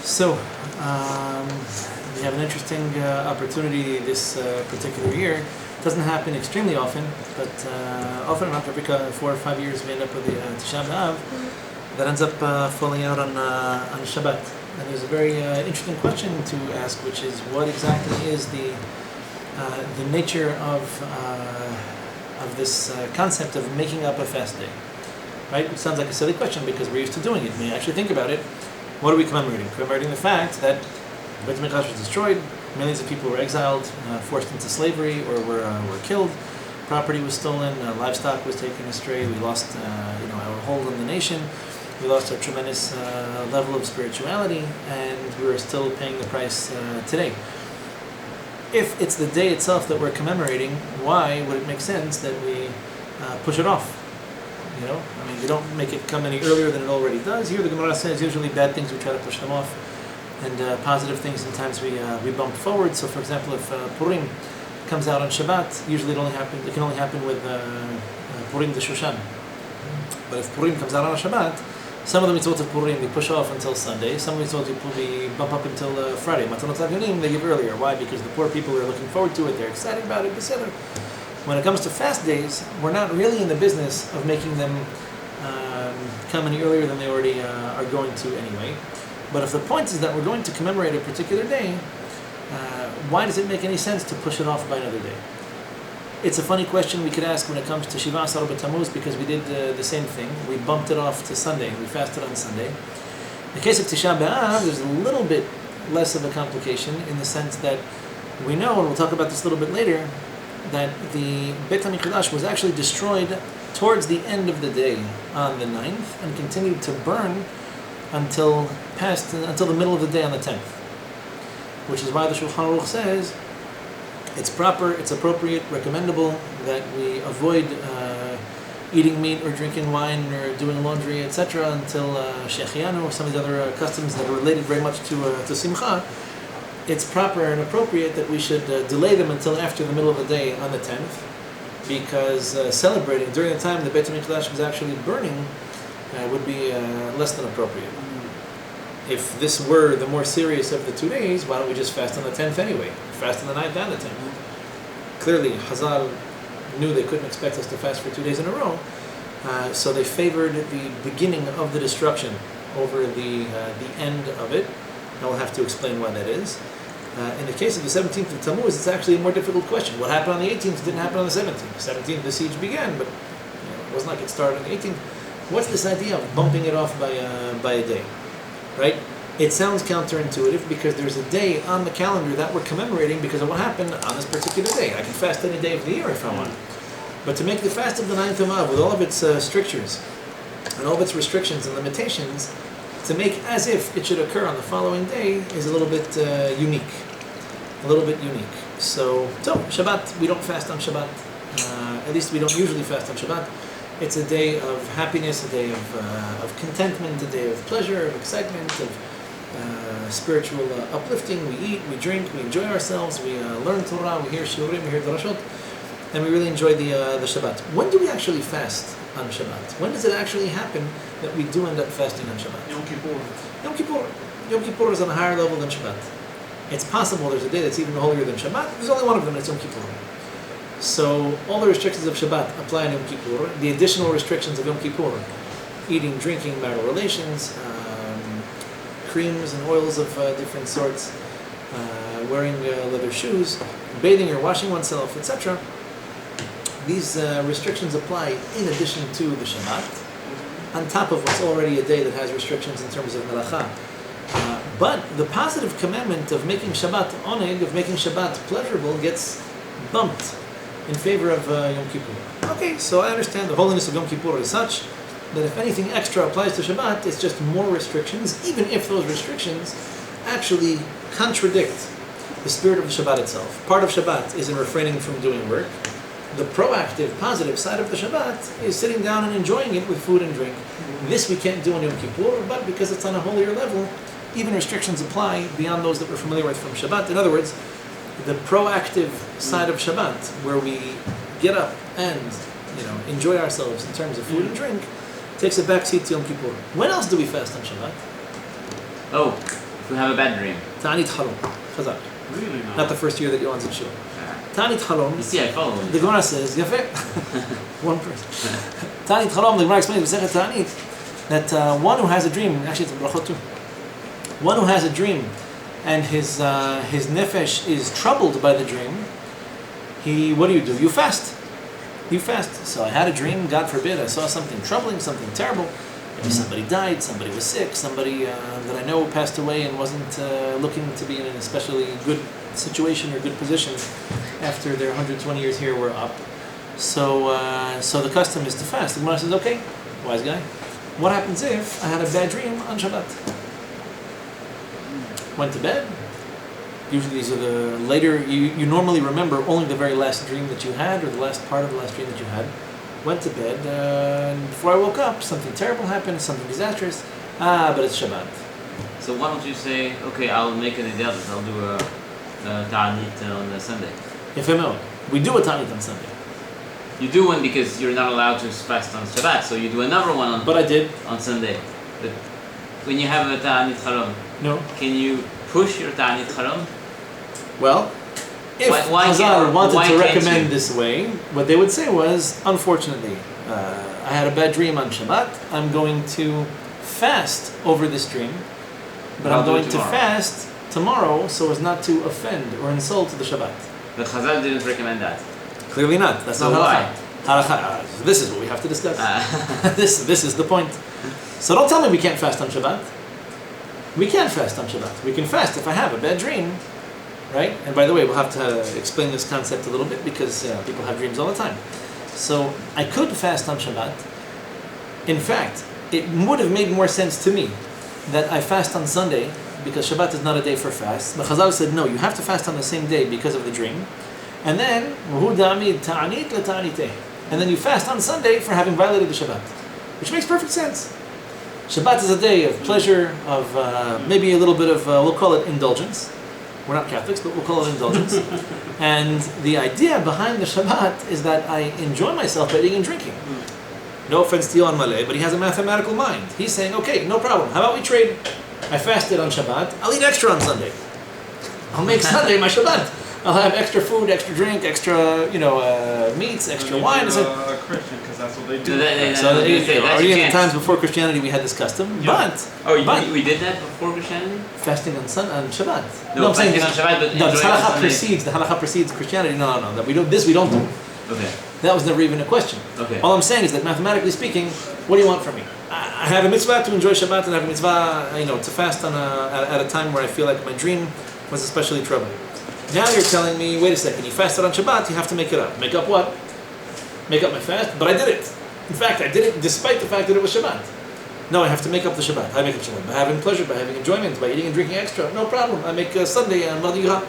So, we have an interesting opportunity this particular year. It doesn't happen extremely often, but often enough, every 4 or 5 years, we end up with the Tisha B'Av that ends up falling out on Shabbat. And there's a very interesting question to ask, which is what exactly is the nature of this concept of making up a fast day, right? It sounds like a silly question because we're used to doing it. When you actually think about it, what are we commemorating? Commemorating the fact that Beit HaMikdash was destroyed, millions of people were exiled, forced into slavery, or were killed. Property was stolen, livestock was taken astray. We lost, our hold on the nation. We lost a tremendous level of spirituality, and we're still paying the price today. If it's the day itself that we're commemorating, why would it make sense that we push it off? We don't make it come any earlier than it already does. Here the Gemara says usually bad things we try to push them off, and positive things sometimes we bump forward. So for example, if Purim comes out on Shabbat, usually it can only happen with Purim the Shushan. But if Purim comes out on a Shabbat, some of the mitzvot of Purim we push off until Sunday. Some of the mitzvot we bump up until Friday. Matanot Avyonim they give earlier. Why? Because the poor people are looking forward to it. They're excited about it. Etc. When it comes to fast days, we're not really in the business of making them come any earlier than they already are going to anyway. But if the point is that we're going to commemorate a particular day, why does it make any sense to push it off by another day? It's a funny question we could ask when it comes to Shiva Asar B'Tammuz, because we did the same thing. We bumped it off to Sunday. We fasted on Sunday. In the case of Tisha B'Av, there's a little bit less of a complication in the sense that we know, and we'll talk about this a little bit later, that the Beit HaMikdash was actually destroyed towards the end of the day on the 9th and continued to burn until the middle of the day on the 10th. Which is why the Shulchan Aruch says it's proper, it's appropriate, recommendable that we avoid eating meat or drinking wine or doing laundry, etc. until Shechianu or some of the other customs that are related very much to Simcha. It's proper and appropriate that we should delay them until after the middle of the day on the 10th, because celebrating during the time the Beit HaMikdash was actually burning would be less than appropriate. If this were the more serious of the 2 days, why don't we just fast on the 10th anyway? Fast on the 9th and the 10th. Clearly, Hazal knew they couldn't expect us to fast for 2 days in a row, so they favored the beginning of the destruction over the end of it. And we'll have to explain why that is. In the case of the 17th of Tammuz, it's actually a more difficult question. What happened on the 18th didn't happen on the 17th. The 17th, the siege began, but it wasn't like it started on the 18th. What's this idea of bumping it off by a day? Right? It sounds counterintuitive because there's a day on the calendar that we're commemorating because of what happened on this particular day. I can fast any day of the year if I want. But to make the fast of the 9th of Av with all of its strictures and all of its restrictions and limitations, to make as if it should occur on the following day is a little bit unique. A little bit unique. So Shabbat, we don't fast on Shabbat. At least we don't usually fast on Shabbat. It's a day of happiness, a day of contentment, a day of pleasure, of excitement, of spiritual uplifting. We eat, we drink, we enjoy ourselves, we learn Torah, we hear Shiurim, we hear Drashot, and we really enjoy the Shabbat. When do we actually fast on Shabbat? When does it actually happen that we do end up fasting on Shabbat? Yom Kippur. Yom Kippur. Yom Kippur is on a higher level than Shabbat. It's possible there's a day that's even holier than Shabbat. There's only one of them, and it's Yom Kippur. So all the restrictions of Shabbat apply on Yom Kippur. The additional restrictions of Yom Kippur, eating, drinking, marital relations, creams and oils of different sorts, wearing leather shoes, bathing or washing oneself, etc. These restrictions apply in addition to the Shabbat, on top of what's already a day that has restrictions in terms of melacha. But the positive commandment of making Shabbat oneg, of making Shabbat pleasurable, gets bumped in favor of Yom Kippur. Okay, so I understand the holiness of Yom Kippur is such that if anything extra applies to Shabbat, it's just more restrictions, even if those restrictions actually contradict the spirit of the Shabbat itself. Part of Shabbat is in refraining from doing work. The proactive, positive side of the Shabbat is sitting down and enjoying it with food and drink. This we can't do on Yom Kippur, but because it's on a holier level, even restrictions apply beyond those that we're familiar with from Shabbat. In other words, the proactive side of Shabbat, where we get up and enjoy ourselves in terms of food and drink, takes a backseat to Yom Kippur. When else do we fast on Shabbat? If you have a bad dream. Ta'anit halom. Chazak. Really Not the first year that you're on Shiur. Ta'anit halom. You see, I follow The Gemara says, Yafeh. One person. Ta'anit halom, the Gemara explains, Ta'anit, that one who has a dream, actually it's a brachot too. One who has a dream and his nefesh is troubled by the dream, what do? You fast. You fast. So I had a dream, God forbid, I saw something troubling, something terrible. Maybe somebody died, somebody was sick, somebody that I know passed away and wasn't looking to be in an especially good situation or good position after their 120 years here were up. So the custom is to fast. The Gemara says, okay, wise guy. What happens if I had a bad dream on Shabbat? Went to bed. Usually these are the later, you normally remember only the very last dream that you had or the last part of the last dream that you had. Went to bed, and before I woke up, something terrible happened, something disastrous. But it's Shabbat. So why don't you say, okay, I'll make an idea that I'll do a ta'anit on a Sunday. Yefemel. We do a ta'anit on Sunday. You do one because you're not allowed to fast on Shabbat, so you do another one on. But I did. On Sunday. But when you have a ta'anit haram, no. Can you push your ta'anit haram? Well, if Hazar wanted to recommend this way, what they would say was, unfortunately, I had a bad dream on Shabbat. I'm going to fast over this dream, but I'm going to fast tomorrow so as not to offend or insult the Shabbat. But Chazal didn't recommend that. Clearly not. That's not halakha. This is what we have to discuss. This is the point. So don't tell me we can't fast on Shabbat. We can fast on Shabbat. We can fast if I have a bad dream, right? And by the way, we'll have to explain this concept a little bit because people have dreams all the time. So I could fast on Shabbat. In fact, it would have made more sense to me that I fast on Sunday because Shabbat is not a day for fast. But Chazal said, no, you have to fast on the same day because of the dream. And then, and then you fast on Sunday for having violated the Shabbat, which makes perfect sense. Shabbat is a day of pleasure, of maybe a little bit of, we'll call it indulgence. We're not Catholics, but we'll call it indulgence. And the idea behind the Shabbat is that I enjoy myself by eating and drinking. No offense to Yohan Maleh, but he has a mathematical mind. He's saying, okay, no problem. How about we trade? I fasted on Shabbat. I'll eat extra on Sunday. I'll make Sunday my Shabbat. I'll have extra food, extra drink, extra, meats, extra wine. It's a Christian, because that's what they do. Already in the times before Christianity, we had this custom. Yeah. But we did that before Christianity. Fasting on Shabbat. No, I'm saying fasting on Shabbat, but the halakha precedes Christianity. No. That we don't do. Okay. That was never even a question. Okay. All I'm saying is that mathematically speaking, what do you want from me? I have a mitzvah to enjoy Shabbat, and I have a mitzvah, to fast at a time where I feel like my dream was especially troubling. Now you're telling me, wait a second, you fasted on Shabbat, you have to make it up. Make up what? Make up my fast? But I did it. In fact, I did it despite the fact that it was Shabbat. No, I have to make up the Shabbat. I make up Shabbat by having pleasure, by having enjoyment, by eating and drinking extra. No problem. I make Sunday and Madira.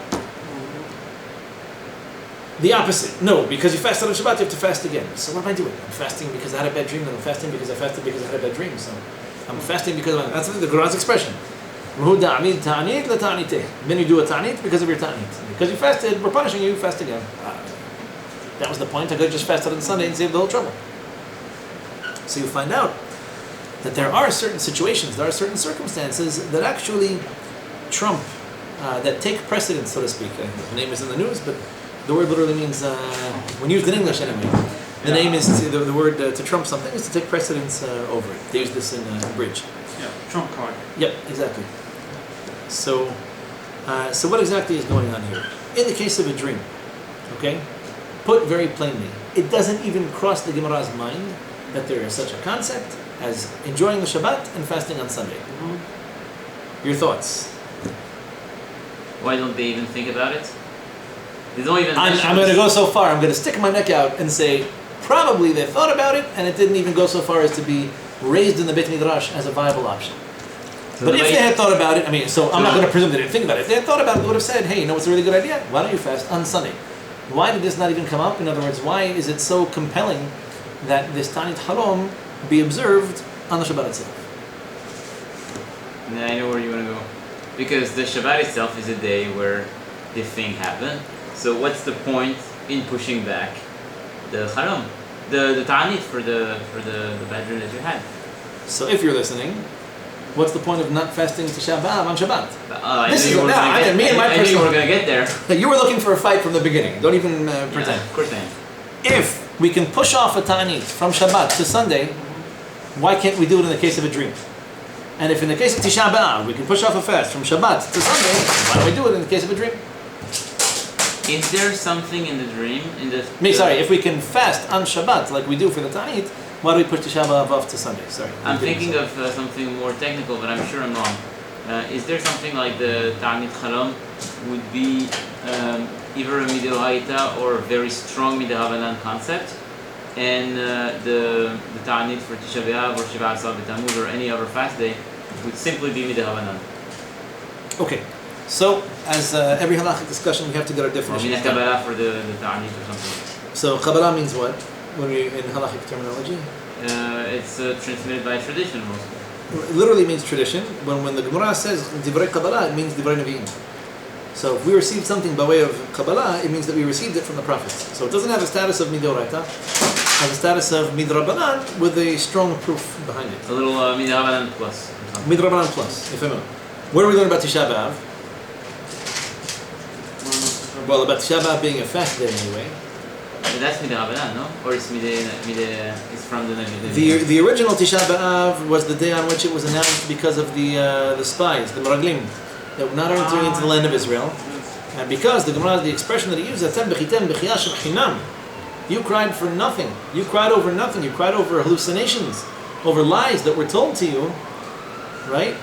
The opposite. No, because you fasted on Shabbat, you have to fast again. So what am I doing? I'm fasting because I had a bad dream, and I'm fasting because I fasted because I had a bad dream. So I'm fasting because that's the Quran's expression. Then you do a ta'anit because of your ta'anit. Because you fasted, we're punishing you, fast again. That was the point. I could have just fasted on Sunday and saved the whole trouble. So you find out that there are certain situations, there are certain circumstances that actually trump, that take precedence, so to speak. The name is in the news, but the word literally means, when used in English anyway, the name is, the word to trump something is to take precedence over it. They use this in bridge. Yeah, trump card. Yep, exactly. So what exactly is going on here? In the case of a dream, okay, put very plainly, it doesn't even cross the Gemara's mind that there is such a concept as enjoying the Shabbat and fasting on Sunday. Mm-hmm. Your thoughts? Why don't they even think about it? They don't even. I'm going to go so far. I'm going to stick my neck out and say probably they thought about it and it didn't even go so far as to be raised in the Beit Midrash as a viable option. So but if they had thought about it, I'm not going to presume they didn't think about it. If they had thought about it, they would have said, hey, what's a really good idea? Why don't you fast on Sunday? Why did this not even come up? In other words, why is it so compelling that this Ta'anit Halom be observed on the Shabbat itself? Now I know where you want to go. Because the Shabbat itself is a day where the thing happened. So what's the point in pushing back the Haram? The Ta'anit for the bad dream that you had? So if you're listening, what's the point of not fasting Tisha B'Av on Shabbat? This is me and my I knew you were going to get there. You were looking for a fight from the beginning. Don't even pretend. Yeah, of course I am. If we can push off a ta'anit from Shabbat to Sunday, why can't we do it in the case of a dream? And if in the case of Tisha B'Av we can push off a fast from Shabbat to Sunday, why don't we do it in the case of a dream? Is there something in the dream If we can fast on Shabbat like we do for the ta'anit, why do we push Tisha B'Av off to Sunday? Sorry. I'm thinking of something more technical, but I'm sure I'm wrong. Is there something like the ta'anit Chalom would be either a midoraita or a very strong midorabanan concept, and the ta'anit for Tisha B'Av or Shiva Asar B'Tammuz or any other fast day would simply be midorabanan? Okay. So, as every halachic discussion, we have to get our definition. Or Kabbalah for the ta'anit or something. So, Kabbalah means what? When we in halachic terminology? It's transmitted by tradition mostly. It literally means tradition. When the Gemara says Divrei Kabbalah, it means Divrei Nevi'im. So if we received something by way of Kabbalah, it means that we received it from the prophets. So it doesn't have a status of Midoraita, it has a status of Midrabanan with a strong proof behind it. A little Midrabanan plus. Midrabanan plus, if I know. Where are we learning about Tisha B'Av? Well, about Tisha B'Av being a fast day anyway. That's Midrabanan, no? Or it's it's from the Navi? The original Tisha B'Av was the day on which it was announced because of the spies, the Meraglim, that were not entering into the land of Israel. And because the Gemara, the expression that he used, you cried for nothing. You cried over nothing. You cried over hallucinations, over lies that were told to you, right?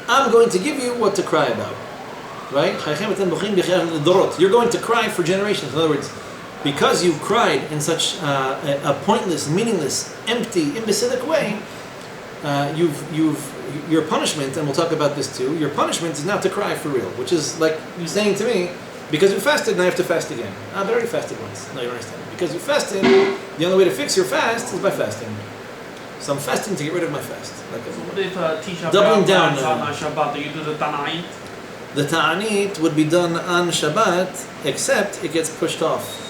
I'm going to give you what to cry about, right? You're going to cry for generations. In other words, because you cried in such a pointless, meaningless, empty, imbecilic way, your punishment, and we'll talk about this too, your punishment is not to cry for real, which is like you saying to me, because you fasted, now you have to fast again. But I already fasted once. No, you don't understand. Because you fasted, the only way to fix your fast is by fasting. So I'm fasting to get rid of my fast. What if Tisha doubling B'Av down on Shabbat? Do you do the Tana'it? The ta'anit would be done on Shabbat, except it gets pushed off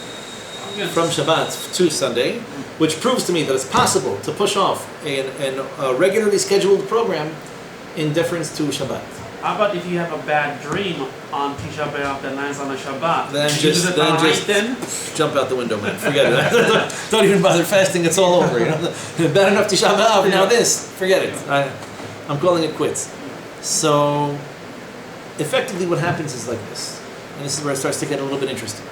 from Shabbat to Sunday, which proves to me that it's possible to push off a regularly scheduled program in deference to Shabbat. How about if you have a bad dream on Tisha B'Av that lands on a Shabbat? Then Do you do the Tana'it then? jump out the window, man. Forget it. Don't even bother fasting. It's all over. You know? Bad enough Tisha B'Av. Now this, forget it. I'm calling it quits. So, effectively, what happens is like this, and this is where it starts to get a little bit interesting.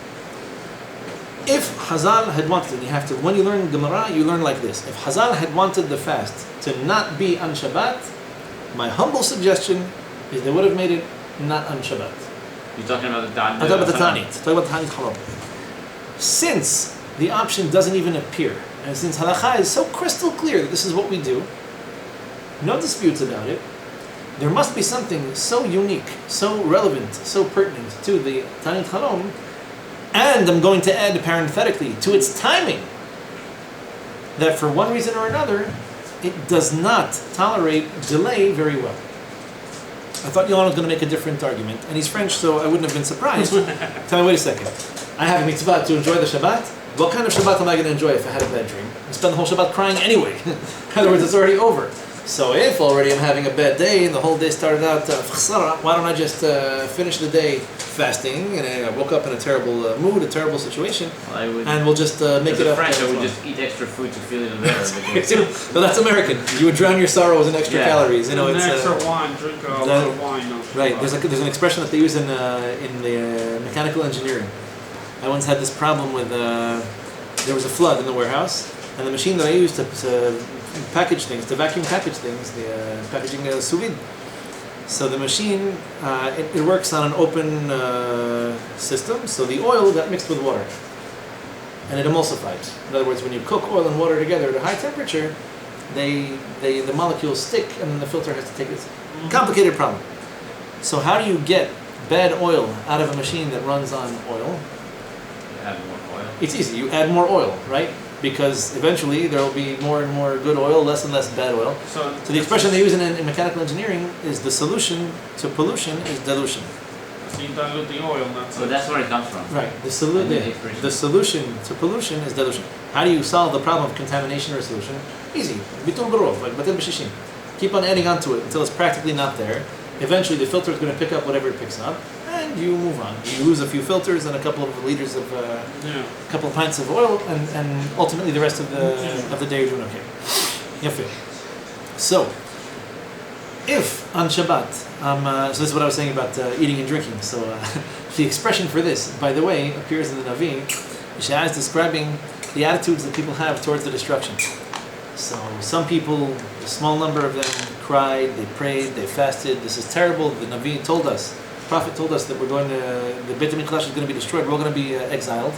If Hazal had wanted, and you have to, when you learn Gemara, you learn like this. If Hazal had wanted the fast to not be on Shabbat, my humble suggestion is they would have made it not on Shabbat. You're talking about the Ta'anit? I'm talking about the Ta'anit. Talking about the Ta'anit Haram. Since the option doesn't even appear, and since Halakha is so crystal clear that this is what we do, no disputes about it, there must be something so unique, so relevant, so pertinent to the Ta'anit Haram, and I'm going to add parenthetically to its timing, that for one reason or another, it does not tolerate delay very well. I thought Yohan was going to make a different argument, and he's French, so I wouldn't have been surprised. Tell me, wait a second. I have a mitzvah to enjoy the Shabbat. What kind of Shabbat am I going to enjoy if I had a bad dream? I spend the whole Shabbat crying anyway. In other words, it's already over. So if already I'm having a bad day, and the whole day started out, why don't I just finish the day fasting, and I woke up in a terrible mood, a terrible situation, and we'll just make it up. French, I would just eat extra food to feel even better. But that's American. You would drown your sorrows in extra calories. You know, it's extra wine. Drink a lot of wine. Right. There's an expression that they use in the mechanical engineering. I once had this problem with there was a flood in the warehouse, and the machine that I used to package things, to vacuum package things, the packaging sous vide. So the machine, it works on an open system, so the oil got mixed with water, and it emulsifies. In other words, when you cook oil and water together at a high temperature, the molecules stick, and then the filter has to take it. Complicated problem. So how do you get bad oil out of a machine that runs on oil? You add more oil. It's easy. You add more oil, right? Because eventually there will be more and more good oil, less and less bad oil. So the expression they use in mechanical engineering is the solution to pollution is dilution. So you dilute the oil, so that's where it comes from. Right. The solution to pollution is dilution. How do you solve the problem of contamination or solution? Easy. Bitul barov, like batel b'shishim. Keep on adding onto it until it's practically not there. Eventually, the filter is going to pick up whatever it picks up, and you move on. You lose a few filters and a couple of liters of, a couple of pints of oil, and ultimately the rest of the day you're doing okay. Yafir. So, if on Shabbat, so this is what I was saying about eating and drinking. So, the expression for this, by the way, appears in the Navi. Yeshaya is describing the attitudes that people have towards the destruction. So some people, a small number of them, cried, they prayed, they fasted. This is terrible. The Navi told us, the Prophet told us that the Beit HaMikdash is going to be destroyed. We're all going to be exiled.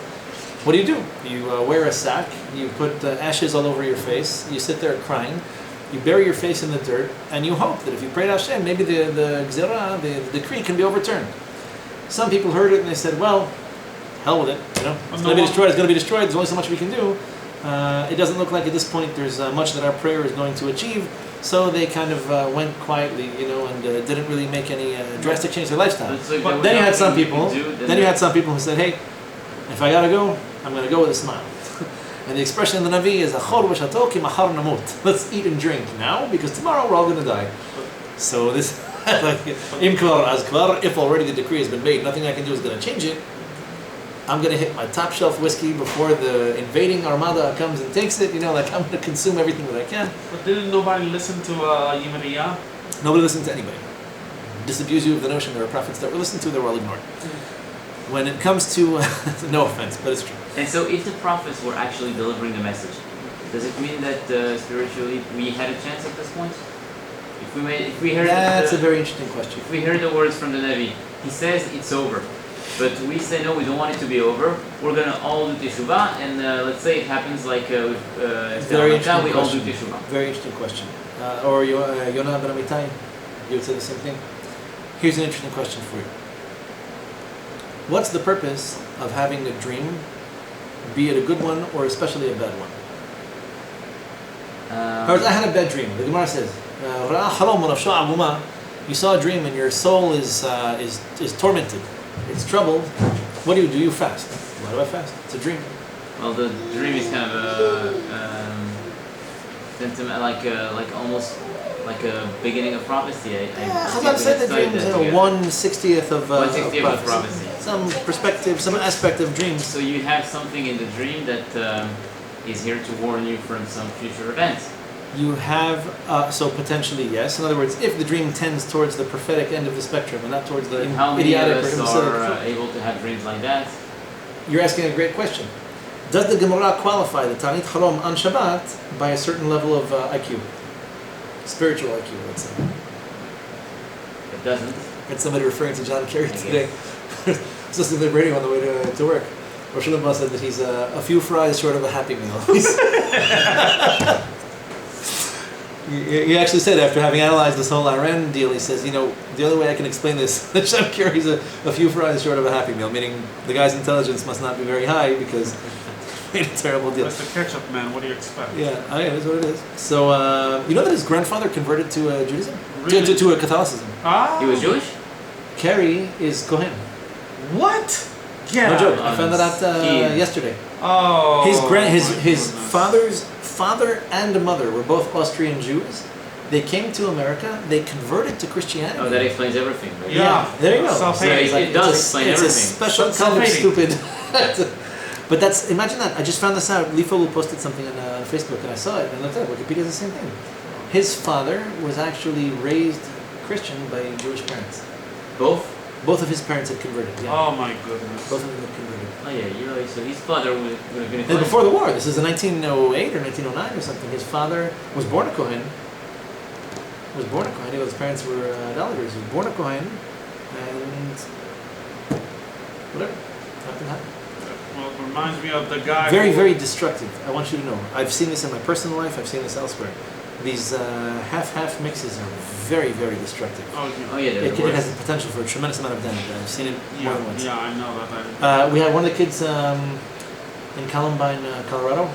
What do? You wear a sack, you put ashes all over your face, you sit there crying, you bury your face in the dirt, and you hope that if you pray to Hashem, maybe the Gzerah, the decree can be overturned. Some people heard it and they said, well, hell with it, it's going to be destroyed, it's going to be destroyed, there's only so much we can do. It doesn't look like at this point there's much that our prayer is going to achieve, so they kind of went quietly, and didn't really make any drastic change to their lifestyle. But then you had some people. Who said, "Hey, if I gotta go, I'm going to go with a smile." And the expression in the Navi is "Achor v'shato ki mahar namut." Let's eat and drink now because tomorrow we're all going to die. So this, im kvar az kvar. If already the decree has been made, nothing I can do is going to change it. I'm going to hit my top shelf whiskey before the invading armada comes and takes it. I'm going to consume everything that I can. But didn't nobody listen to Yimariya? Nobody listened to anybody. Disabuse you of the notion there are prophets that were listened to, they were all ignored. When it comes to, no offense, but it's true. And so if the prophets were actually delivering the message, does it mean that spiritually we had a chance at this point? If we heard That's a very interesting question. If we heard the words from the Navi, he says it's over. But we say, no, we don't want it to be over. We're going to all do teshuvah, and let's say it happens like with very we all do teshuvah. Very interesting question. Or Yonah ben Amittai, you would say the same thing. Here's an interesting question for you. What's the purpose of having a dream, be it a good one or especially a bad one? I had a bad dream. The Gemara says, you saw a dream and your soul is tormented. It's troubled. What do? You fast. Why do I fast? It's a dream. Well, the dream is kind of a sentiment, like almost like a beginning of prophecy. Chazal said the dream is 1/60th of prophecy. Some perspective, some aspect of dreams. So you have something in the dream that is here to warn you from some future events. You have, so potentially yes. In other words, if the dream tends towards the prophetic end of the spectrum and not towards the idiotic how many of us or are able to have dreams like that? You're asking a great question. Does the Gemara qualify the Tanit Harom on Shabbat by a certain level of IQ? Spiritual IQ, let's say. It doesn't. I had somebody referring to John Kerry today. I was listening to the radio on the way to work. Rosh Hashanah said that he's a few fries short of a happy meal. He actually said, after having analyzed this whole Iran deal, he says, the only way I can explain this, that John Kerry's a few fries short of a happy meal, meaning the guy's intelligence must not be very high because he made a terrible deal. That's the ketchup, man. What do you expect? Yeah, that's what it is. So, you know that his grandfather converted to Judaism? Really? To Catholicism. Ah. He was Jewish? Kerry is Kohen. What? Yeah. No joke. I found that out yesterday. Oh. His father's father and mother were both Austrian Jews. They came to America. They converted to Christianity. Oh, that explains everything. Right? Yeah. There you go. So it does explain everything. It's a special kind of stupid. But imagine that. I just found this out. Lee Fogel posted something on Facebook and I saw it. And looked at it. Wikipedia is the same thing. His father was actually raised Christian by Jewish parents. Both of his parents had converted. Yeah. Oh my goodness. Both of them had converted. Oh yeah, you're right. So his father would have been a And Kohen. before the war, this is in 1908 or 1909 or something. His father was born a Kohen. His parents were idolaters. He was born a Kohen, and whatever. Nothing happened. Well, it reminds me of the guy. Very, very destructive. I want you to know. I've seen this in my personal life. I've seen this elsewhere. These half-half mixes are very, very destructive. Oh yeah, It has the potential for a tremendous amount of damage. I've seen it more than once. Yeah, I know that. We had one of the kids in Columbine, Colorado,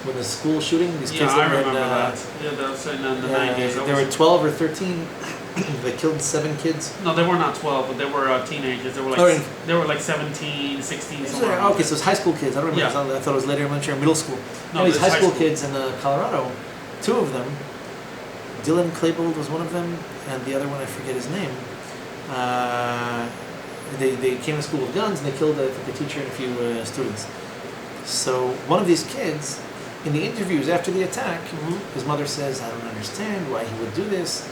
when the school shooting. These kids I that remember were that. Yeah, that was in the 90s. There were 12 or 13. They killed 7 kids. No, they were not 12, but they were teenagers. They were like 17, 16, somewhere around Okay, so it's high school kids. I don't remember. Yeah. I thought it was later elementary or middle school. No, These it's high school school. kids in Colorado, 2 of them Dylan Klebold was one of them, and the other one I forget his name. They came to school with guns and they killed the teacher and a few students. So one of these kids, in the interviews after the attack, his mother says, "I don't understand why he would do this.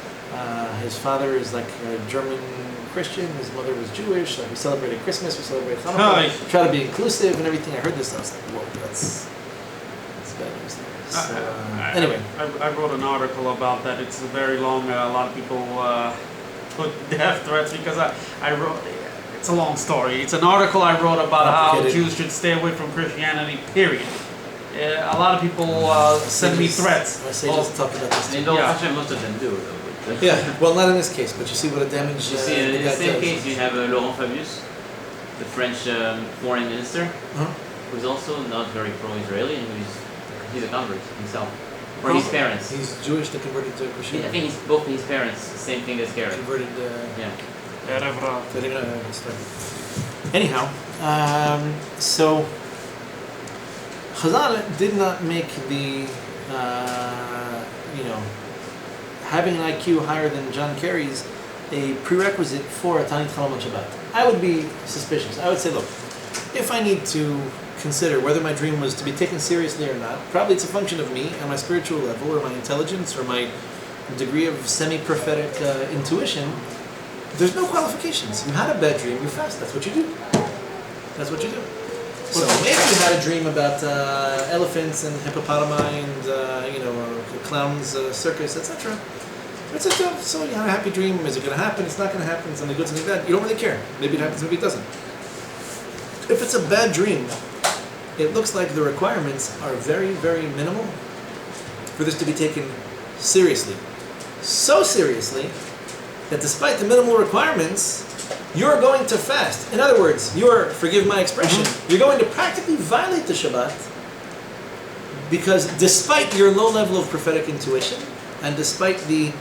His father is like a German Christian, his mother was Jewish, we celebrated Christmas, we celebrated Hanukkah, try to be inclusive and everything." I heard this, I was like, whoa, that's bad news there. So, anyway. I wrote an article about that. It's very long. A lot of people put death threats because I wrote. It's a long story. It's an article I wrote about how Jews should stay away from Christianity. Period. A lot of people send me threats. I say just talk about this. Hashem, most of them do, though. Yeah, well, not in this case, but you see what a damage. You see, in the same case, you have Laurent Fabius, the French foreign minister, who's also not very pro-Israeli, and he's a convert himself, or his parents. He's Jewish that converted to Christianity. I think he's both his parents, the same thing as Garrett. Converted. Yeah. Anyhow, so Chazal did not make the having an IQ higher than John Kerry's a prerequisite for a Tanit Chalom on Shabbat. I would be suspicious. I would say, look, if I need to consider whether my dream was to be taken seriously or not, probably it's a function of me and my spiritual level or my intelligence or my degree of semi-prophetic intuition. There's no qualifications. You had a bad dream, you fast. That's what you do. That's what you do. So maybe you had a dream about elephants and hippopotami and clowns circus, etc. So you had a happy dream. Is it going to happen? It's not going to happen. Something good, something bad. You don't really care. Maybe it happens, maybe it doesn't. If it's a bad dream, it looks like the requirements are very, very minimal for this to be taken seriously. So seriously that despite the minimal requirements, you're going to fast. In other words, forgive my expression, you're going to practically violate the Shabbat because despite your low level of prophetic intuition and despite the,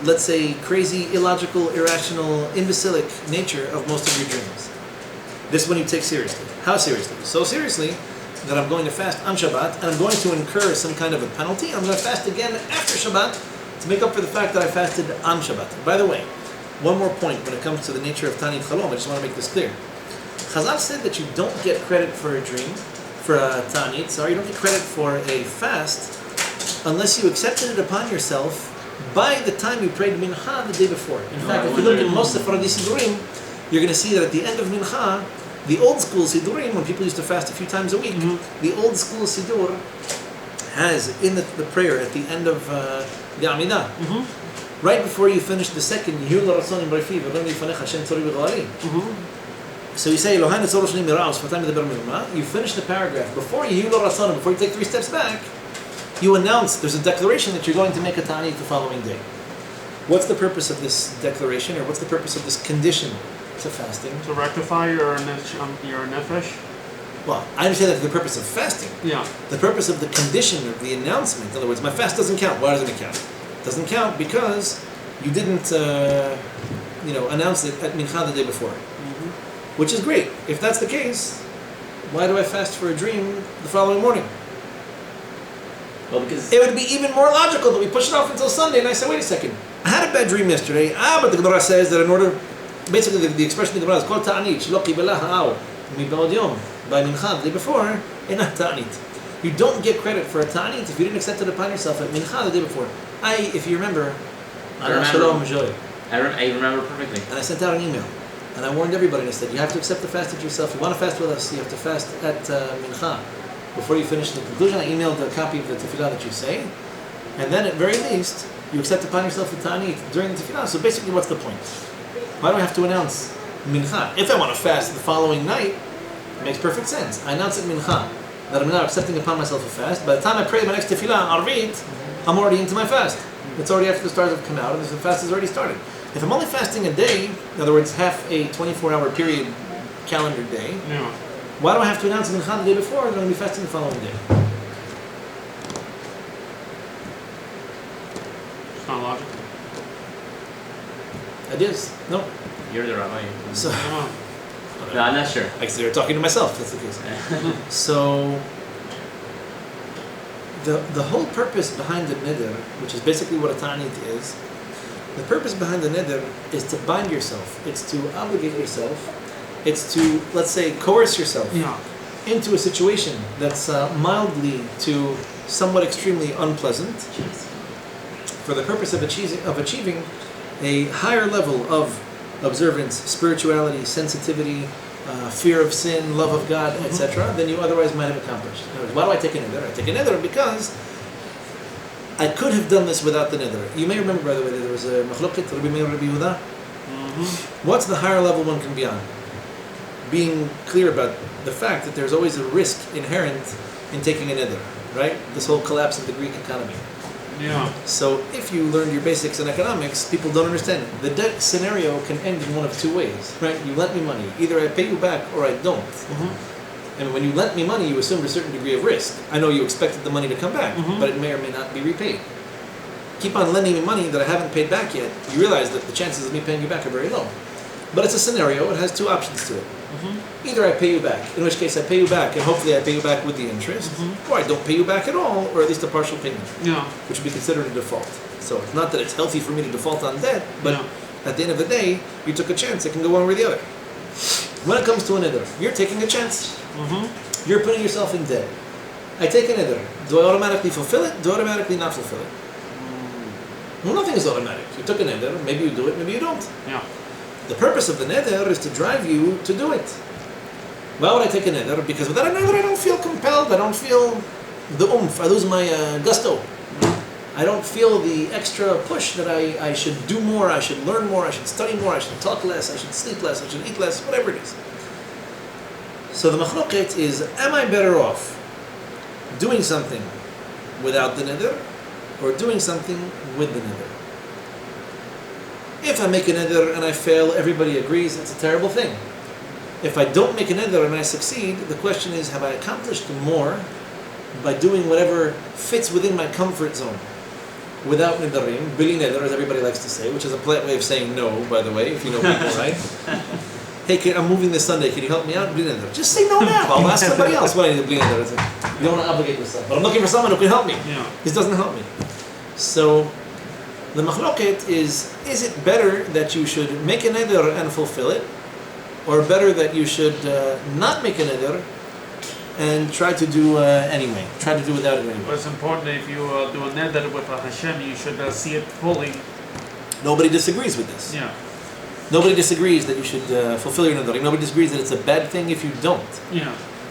let's say, crazy, illogical, irrational, imbecilic nature of most of your dreams. This one you take seriously. How seriously? So seriously that I'm going to fast on Shabbat and I'm going to incur some kind of a penalty. I'm going to fast again after Shabbat to make up for the fact that I fasted on Shabbat. By the way, one more point when it comes to the nature of Tanit Chalom, I just want to make this clear. Chazal said that you don't get credit for a dream, for a Tanit, you don't get credit for a fast unless you accepted it upon yourself by the time you prayed Mincha the day before. In fact, if you look at most Sephardi Sidurim, you're going to see that at the end of Mincha, the old school Sidurim, when people used to fast a few times a week, the old school Sidur has in the prayer at the end of the Amidah, right before you finish the second, you say, you finish the paragraph. Before you take 3 steps back, you announce, there's a declaration that you're going to make a ta'anit the following day. What's the purpose of this declaration, or what's the purpose of this condition to fasting? To rectify your nefesh? Well, I understand that for the purpose of fasting. Yeah. The purpose of the condition of the announcement, in other words, my fast doesn't count. Why doesn't it count? It doesn't count because you didn't, announce it at Mincha the day before. Which is great. If that's the case, why do I fast for a dream the following morning? Well, because it would be even more logical that we push it off until Sunday, and I say, wait a second, I had a bad dream yesterday. But the Gemara says that in order, basically the expression of the Gemara is called ta'anit, shelo qibelah ha'au miba'od yom, by Mincha the day before, ena ta'anit. You don't get credit for a ta'anit if you didn't accept it upon yourself at Mincha the day before. If you remember, I remember perfectly. And I sent out an email, and I warned everybody, and I said, you have to accept the fast at yourself. You want to fast with us, you have to fast at Mincha. Before you finish the conclusion, I emailed a copy of the tefillah that you say, and then at very least, you accept upon yourself the ta'anit during the tefillah. So basically, what's the point? Why do I have to announce Mincha? If I want to fast the following night, it makes perfect sense. I announce at Mincha that I'm now accepting upon myself a fast. By the time I pray my next tefillah, Arvit, I'm already into my fast. It's already after the stars have come out, and the fast has already started. If I'm only fasting a day, in other words, half a 24-hour period calendar day, why do I have to announce Mincha the day before? I'm going to be fasting the following day. It's not logical. It is. No. You're the rabbi. So, no, I'm not sure. I consider talking to myself. That's the case. So, the whole purpose behind the neder, which is basically what a ta'anit is, the purpose behind the neder is to bind yourself. It's to obligate yourself. It's to, let's say, coerce yourself into a situation that's mildly to somewhat extremely unpleasant for the purpose of achieving a higher level of observance, spirituality, sensitivity, fear of sin, love of God, etc., than you otherwise might have accomplished. In other words, why do I take a neder? I take a neder because I could have done this without the neder. You may remember, by the way, that there was a machloket, Rabbi Meir, Rabbi Yehuda. What's the higher level one can be on? Being clear about the fact that there's always a risk inherent in taking a neder, right? This whole collapse of the Greek economy. Yeah. So if you learned your basics in economics, people don't understand it. The debt scenario can end in one of two ways, right? You lent me money. Either I pay you back or I don't. And when you lent me money, you assumed a certain degree of risk. I know you expected the money to come back, but it may or may not be repaid. Keep on lending me money that I haven't paid back yet, you realize that the chances of me paying you back are very low. But it's a scenario, it has two options to it. Either I pay you back, in which case I pay you back and hopefully I pay you back with the interest, or I don't pay you back at all, or at least a partial payment, which would be considered a default. So it's not that it's healthy for me to default on debt, but at the end of the day, you took a chance, it can go one way or the other. When it comes to a neder, you're taking a chance. You're putting yourself in debt. I take a neder. Do I automatically fulfill it? Do I automatically not fulfill it? Well, nothing is automatic. You took a neder, maybe you do it, maybe you don't. The purpose of the neder is to drive you to do it. Why would I take a neder? Because without a neder I don't feel compelled, I don't feel the oomph, I lose my gusto. I don't feel the extra push that I should do more, I should learn more, I should study more, I should talk less, I should sleep less, I should eat less, whatever it is. So the machloket is, am I better off doing something without the neder or doing something with the neder? If I make a neder and I fail, everybody agrees it's a terrible thing. If I don't make a neder and I succeed, the question is, have I accomplished more by doing whatever fits within my comfort zone without nederim, bili neder, as everybody likes to say, which is a polite way of saying no, by the way, if you know people, right? Hey kid, I'm moving this Sunday, can you help me out? Bili neder. Just say no now, I'll ask somebody else what I need to bili neder. You don't want to obligate yourself. But I'm looking for someone who can help me. This doesn't help me. So, the machloket is it better that you should make a neder and fulfill it, or better that you should not make a neder and try to do anyway, try to do without it anyway? But it's important that if you do a neder with Hashem, you should see it fully. Nobody disagrees with this. Nobody disagrees that you should fulfill your neder. Nobody disagrees that it's a bad thing if you don't.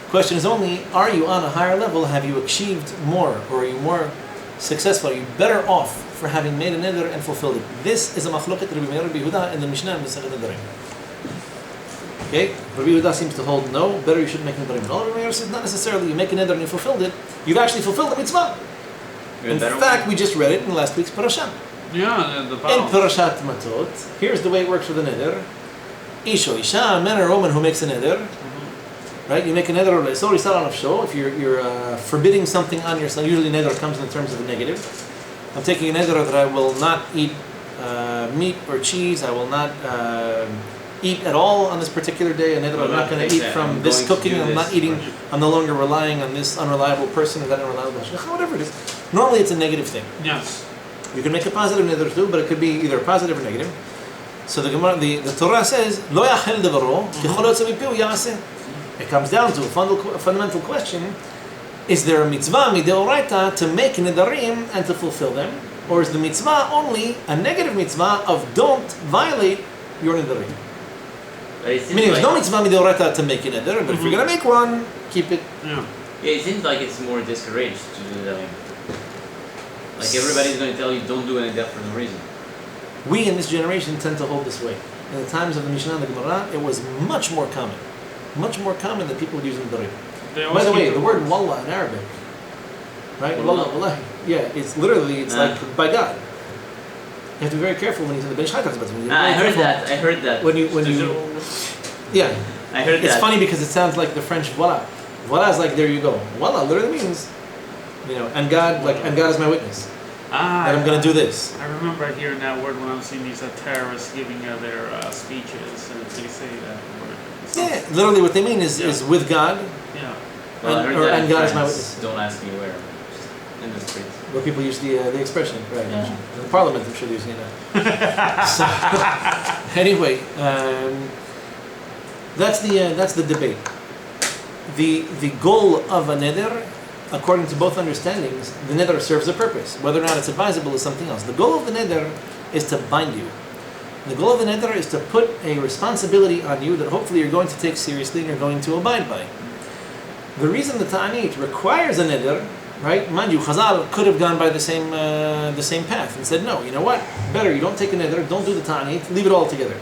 Question is only, are you on a higher level? Have you achieved more, or are you more successful? Are you better off for having made a neder and fulfilled it? This is a machloket Rabbi Meir, Rabbi Yehuda in the Mishnah and Masechet Nedarim. Okay, Rabbi Yehuda seems to hold no, better you should make nedarim. No, Rabbi Meir says not necessarily. You make a neder and you fulfilled it. You've actually fulfilled the mitzvah. In fact, we just read it in last week's parasha. The in Parashat Matot, here's the way it works with a neder. Isha, a man or woman who makes a neder, right? You make a neder if you're forbidding something on yourself. Usually neder comes in terms of a negative. I'm taking a neder that I will not eat meat or cheese. I will not eat at all on this particular day. A neder I'm not going to eat from this cooking. I'm not eating. I'm no longer relying on this unreliable person or that unreliable shliach, whatever it is. Normally it's a negative thing. Yes. You can make a positive neder too, but it could be either positive or negative. So the Torah says, "Lo yachel devaro, kechol yotze mipiu yaseh." It comes down to a fundamental question: is there a mitzvah mideoraita to make nedarim and to fulfill them, or is the mitzvah only a negative mitzvah of don't violate your nedarim? Meaning, there's no mitzvah mideoraita to make a neder, but if you're going to make one, keep it. It seems like it's more discouraged to do nedarim. Like everybody's going to tell you, don't do any neder for no reason. We in this generation tend to hold this way. In the times of the Mishnah and the Gemara, it was much more common that people would use nedarim. By the way, the word wallah in Arabic, right? Wallah, wallahi. Yeah, it's literally, like by God. You have to be very careful when he's in the bench. I heard that. When you, yeah. I heard that. It's funny because it sounds like the French voila. Voila is like there you go. Voila literally means, and God is my witness. That I'm going to do this. I remember hearing that word when I was seeing these terrorists giving their speeches, and they say that word. Yeah, literally what they mean is with God. Well, and God is my witness. Don't ask me where. in the streets. Where people use the expression, right? Yeah. The parliament, I'm sure they're using it now. So, anyway, that's the debate. The goal of a neder, according to both understandings, the neder serves a purpose. Whether or not it's advisable is something else. The goal of the neder is to bind you. The goal of the neder is to put a responsibility on you that hopefully you're going to take seriously and you're going to abide by. The reason the ta'anit requires a neder, right? Mind you, Chazal could have gone by the same path and said, no, you know what? Better you don't take a neder, don't do the ta'anit, leave it all together.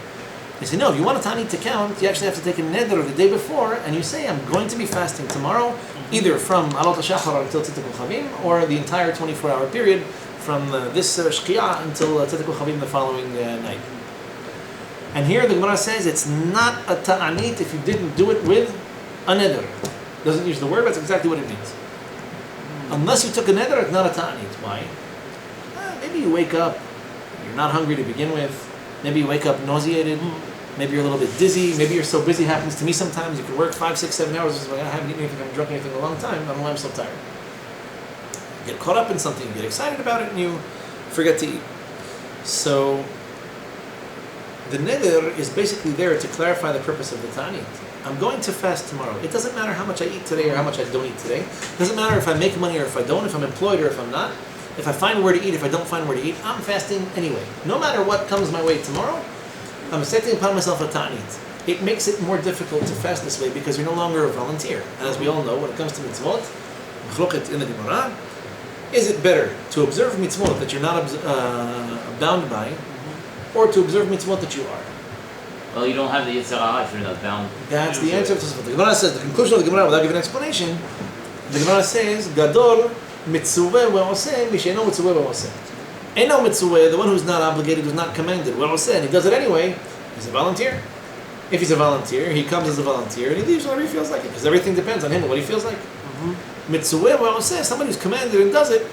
They say, no, if you want a ta'anit to count, you actually have to take a neder the day before, and you say, I'm going to be fasting tomorrow, either from Alot HaShachar until Tzitzit Chavim, or the entire 24-hour period from this Shkia until Tzitzit Chavim the following night. And here the Gemara says it's not a ta'anit if you didn't do it with a neder. Doesn't use the word, but that's exactly what it means. Unless you took a neder, it's not a ta'anit. Why? Maybe you wake up, you're not hungry to begin with. Maybe you wake up nauseated. Maybe you're a little bit dizzy. Maybe you're so busy. Happens to me sometimes. You can work 5, 6, 7 hours. I haven't eaten anything, I haven't drunk anything in a long time. I don't know why I'm so tired. You get caught up in something, you get excited about it, and you forget to eat. So the neder is basically there to clarify the purpose of the ta'anit. I'm going to fast tomorrow. It doesn't matter how much I eat today or how much I don't eat today. It doesn't matter if I make money or if I don't, if I'm employed or if I'm not. If I find where to eat, if I don't find where to eat, I'm fasting anyway. No matter what comes my way tomorrow, I'm setting upon myself a ta'anit. It makes it more difficult to fast this way because you're no longer a volunteer. And as we all know, when it comes to mitzvot, machloket in the Gemara, is it better to observe mitzvot that you're not bound by, or to observe mitzvot that you are? Well, you don't have the Yetzer Hara if you're not bound. That's the answer to Tosafot. The Gemara says, the conclusion of the Gemara, without giving an explanation, the Gemara says, Gadol mitzuveh ve'oseh misheino mitzuveh ve'oseh. Eino mitzuveh, the one who's not obligated, who's not commanded, ve'oseh, and he does it anyway, he's a volunteer. If he's a volunteer, he comes as a volunteer, and he leaves whenever he feels like it, because everything depends on him and what he feels like. Mitzuveh ve'oseh, somebody who's commanded and does it.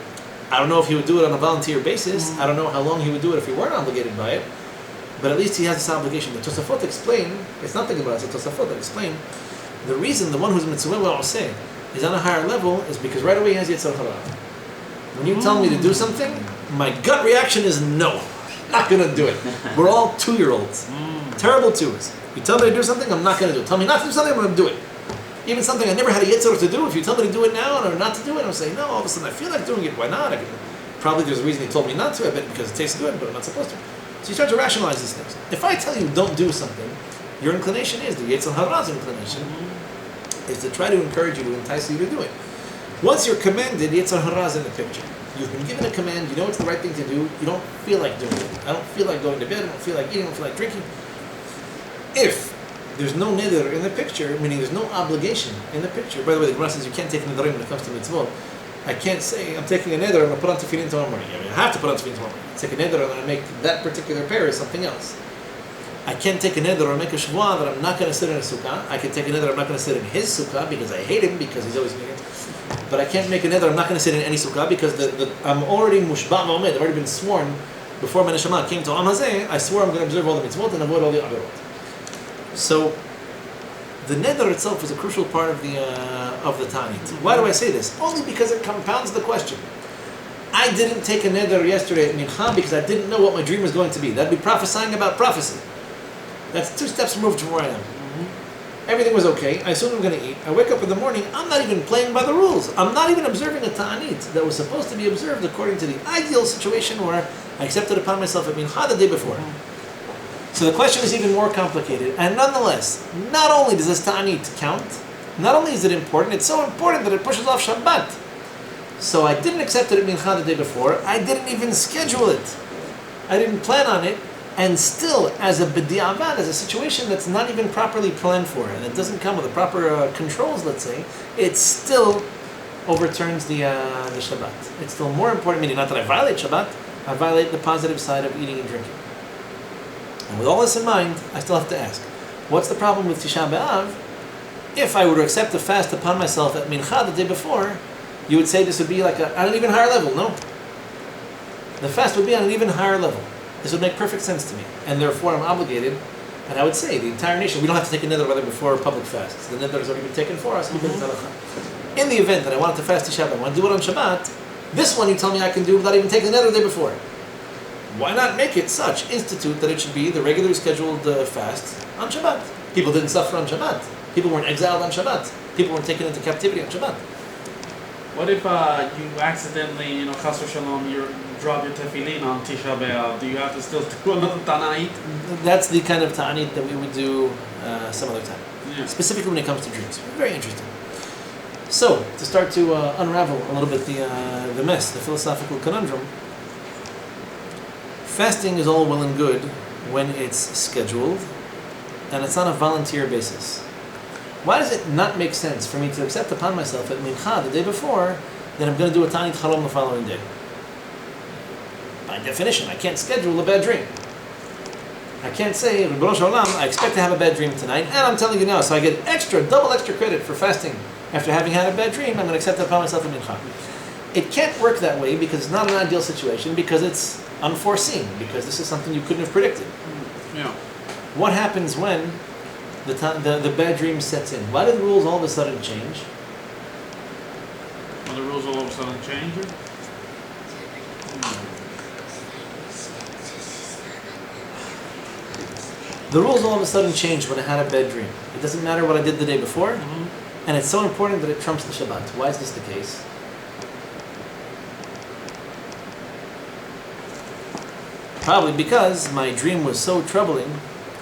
I don't know if he would do it on a volunteer basis. I don't know how long he would do it if he weren't obligated by it. But at least he has this obligation. The Tosafot explain, it's not the Gemara, it's the Tosafot that explain, the reason the one who's mitzvah ve'oseh is on a higher level is because right away he has Yetzer Hara. When you tell me to do something, my gut reaction is no, not going to do it. We're all 2-year-olds, terrible 2s. You tell me to do something, I'm not going to do it. Tell me not to do something, I'm going to do it. Even something I never had a Yetzer to do, if you tell me to do it now or not to do it, I'm saying no, all of a sudden I feel like doing it, why not? Probably there's a reason he told me not to, I bet because it tastes good, but I'm not supposed to. So you start to rationalize these things. If I tell you don't do something, your inclination is, the Yetzer Hara's inclination, is to try to encourage you, to entice you to do it. Once you're commanded, Yetzer Hara's in the picture. You've been given a command, you know it's the right thing to do, you don't feel like doing it. I don't feel like going to bed, I don't feel like eating, I don't feel like drinking. If there's no neder in the picture, meaning there's no obligation in the picture. By the way, the Gemara says you can't take nedarim when it comes to mitzvot. I can't say I'm taking a neder, I'm going to put on tefillin tomorrow morning. I mean, I have to put on tefillin tomorrow morning. I take a neder, I'm going to make that particular pair is something else. I can't take a neder or make a shvuah that I'm not going to sit in a sukkah. I can take a neder, I'm not going to sit in his sukkah because I hate him because he's always making it. But I can't make a neder, I'm not going to sit in any sukkah because I'm already mushba' ma'omed, I've already been sworn before my neshama came to Am Hazeh, I swore I'm going to observe all the mitzvot and avoid all the averot. So the neder itself is a crucial part of the ta'anit. Why do I say this? Only because it compounds the question. I didn't take a neder yesterday at mincha because I didn't know what my dream was going to be. That'd be prophesying about prophecy. That's 2 steps removed from where I am. Everything was okay. I assume I'm going to eat. I wake up in the morning. I'm not even playing by the rules. I'm not even observing a ta'anit that was supposed to be observed according to the ideal situation where I accepted upon myself at mincha the day before. So the question is even more complicated. And nonetheless, not only does this ta'anit count, not only is it important, it's so important that it pushes off Shabbat. So I didn't accept it at mincha the day before. I didn't even schedule it. I didn't plan on it. And still, as a b'di'avad, as a situation that's not even properly planned for, and it doesn't come with the proper controls, let's say, it still overturns the Shabbat. It's still more important, meaning not that I violate Shabbat, I violate the positive side of eating and drinking. And with all this in mind, I still have to ask, what's the problem with Tisha B'Av? If I were to accept a fast upon myself at mincha the day before, you would say this would be like at an even higher level, no? The fast would be on an even higher level. This would make perfect sense to me, and therefore I'm obligated, and I would say the entire nation, we don't have to take a neder rather before public fasts. The neder has already been taken for us. In the event that I wanted to fast Tisha B'Av, I want to do it on Shabbat, This one you tell me I can do without even taking the nether the day before. Why not make it such, institute that it should be the regularly scheduled fast on Shabbat? People didn't suffer on Shabbat. People weren't exiled on Shabbat. People weren't taken into captivity on Shabbat. What if you accidentally, chas v'shalom, you drop your tefillin on Tisha B'Av? Do you have to still do another Tanait? That's the kind of ta'anit that we would do some other time. Yeah. Specifically when it comes to dreams. Very interesting. So, to start to unravel a little bit the mess, the philosophical conundrum, fasting is all well and good when it's scheduled and it's on a volunteer basis. Why does it not make sense for me to accept upon myself at Mincha the day before that I'm going to do a Tanit Chalom the following day? By definition, I can't schedule a bad dream. I can't say, Rebbeinu Shalom, I expect to have a bad dream tonight, and I'm telling you now, so I get double extra credit for fasting after having had a bad dream, I'm going to accept that upon myself at Mincha. It can't work that way because it's not an ideal situation, because it's unforeseen, because this is something you couldn't have predicted. Yeah. What happens when the bad dream sets in? Why do the rules all of a sudden change? Well, the rules all of a sudden change? The rules all of a sudden change when I had a bad dream. It doesn't matter what I did the day before, and it's so important that it trumps the Shabbat. Why is this the case? Probably because my dream was so troubling,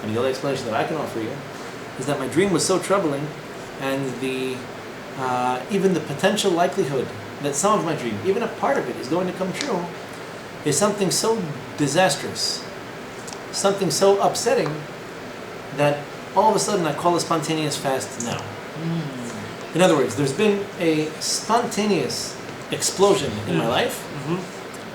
and the only explanation that I can offer you is that my dream was so troubling, and even the potential likelihood that some of my dream, even a part of it, is going to come true, is something so disastrous, something so upsetting, that all of a sudden I call a spontaneous fast now. In other words, there's been a spontaneous explosion in my life,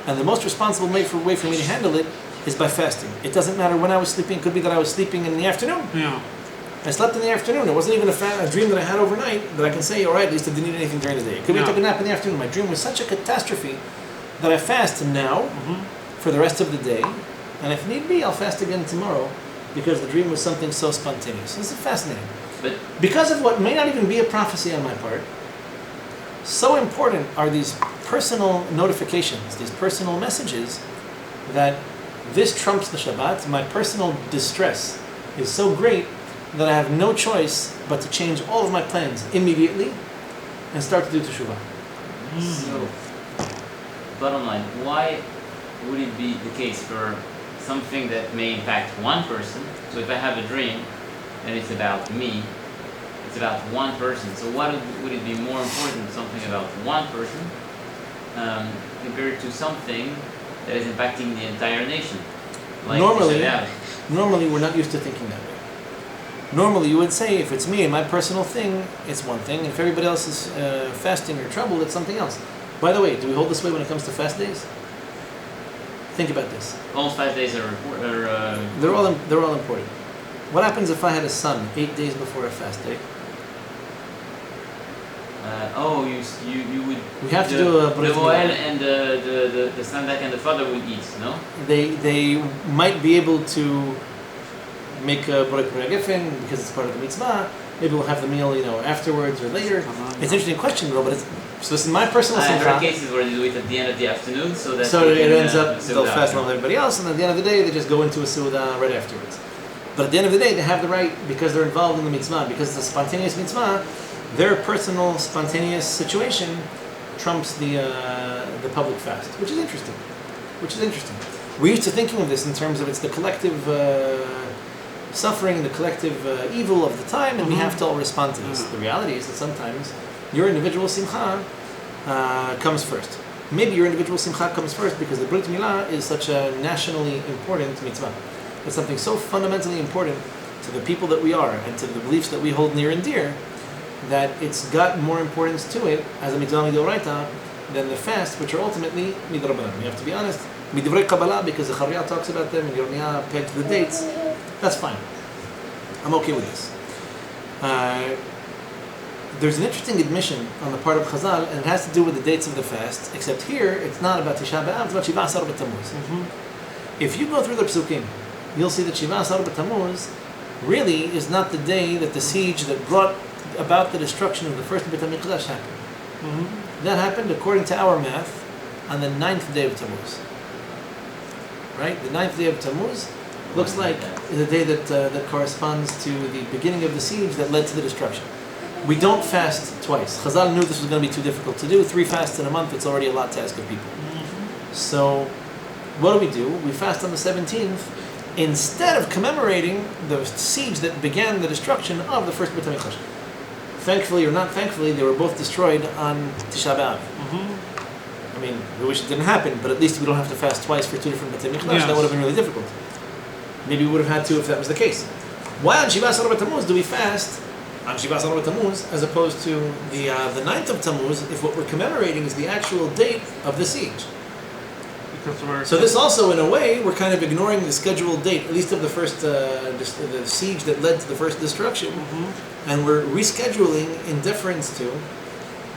and the most responsible way for me to handle it is by fasting. It doesn't matter when I was sleeping. It could be that I was sleeping in the afternoon. Yeah. I slept in the afternoon. It wasn't even a dream that I had overnight that I can say, all right, at least I didn't eat anything during the day. It could be I took a nap in the afternoon. My dream was such a catastrophe that I fast now for the rest of the day, and if need be, I'll fast again tomorrow because the dream was something so spontaneous. This is fascinating. But because of what may not even be a prophecy on my part, so important are these personal notifications, these personal messages, that this trumps the Shabbat. My personal distress is so great that I have no choice but to change all of my plans immediately and start to do teshuvah. So, bottom line, why would it be the case for something that may impact one person? So if I have a dream and it's about me, it's about one person. So why would it be more important, something about one person, compared to something that is impacting the entire nation? Like Normally we're not used to thinking that way. Normally you would say, if it's me and my personal thing, it's one thing. If everybody else is fasting or troubled, it's something else. By the way, do we hold this way when it comes to fast days? Think about this. All 5 days are They're all important. What happens if I had a son 8 days before a fast day? You would. We have to do a the oil and the sandak and the father would eat, no? They might be able to make a borek gefen because it's part of the mitzvah. Maybe we'll have the meal, afterwards or later. It's an interesting question, though. But so this is my personal simcha. There are simcha. cases where they do it at the end of the afternoon, so that it ends up they'll fast along with everybody else, and at the end of the day they just go into a seudah right afterwards. But at the end of the day, they have the right, because they're involved in the mitzvah, because it's a spontaneous mitzvah. Their personal spontaneous situation trumps the public fast, which is interesting. We're used to thinking of this in terms of it's the collective suffering, the collective evil of the time, and we have to all respond to this. The reality is that sometimes your individual simcha comes first. Maybe your individual simcha comes first because the Brit Milah is such a nationally important mitzvah. It's something so fundamentally important to the people that we are and to the beliefs that we hold near and dear, that it's got more importance to it as a mitzvah midoraita than the fast, which are ultimately midrabanan. We have to be honest. Midivrei Kabbalah, because the Charia talks about them and Yirmiyah pegged the dates. That's fine. I'm okay with this. There's an interesting admission on the part of Chazal, and it has to do with the dates of the fast, except here it's not about Tisha B'Av, it's about Shiva Asar B'Tammuz. If you go through the Psukim, you'll see that Shiva Asar B'Tammuz really is not the day that the siege that brought about the destruction of the first Beit HaMikdash happened. That happened, according to our math, on the 9th day of Tammuz. Right? The 9th day of Tammuz looks like the day that corresponds to the beginning of the siege that led to the destruction. We don't fast twice. Chazal knew this was going to be too difficult to do. 3 fasts in a month, it's already a lot to ask of people. So, what do? We fast on the 17th instead of commemorating the siege that began the destruction of the first Beit HaMikdash. Thankfully or not thankfully, they were both destroyed on Tisha B'Av. I mean, we wish it didn't happen, but at least we don't have to fast twice for 2 different Beit HaMikdash. Yes. That would have been really difficult. Maybe we would have had to if that was the case. Why on Shiva Asar Tammuz do we fast on Shiva Asar Tammuz as opposed to the 9th of Tammuz if what we're commemorating is the actual date of the siege? So this also, in a way, we're kind of ignoring the scheduled date, at least of the first, the siege that led to the first destruction, and we're rescheduling in deference to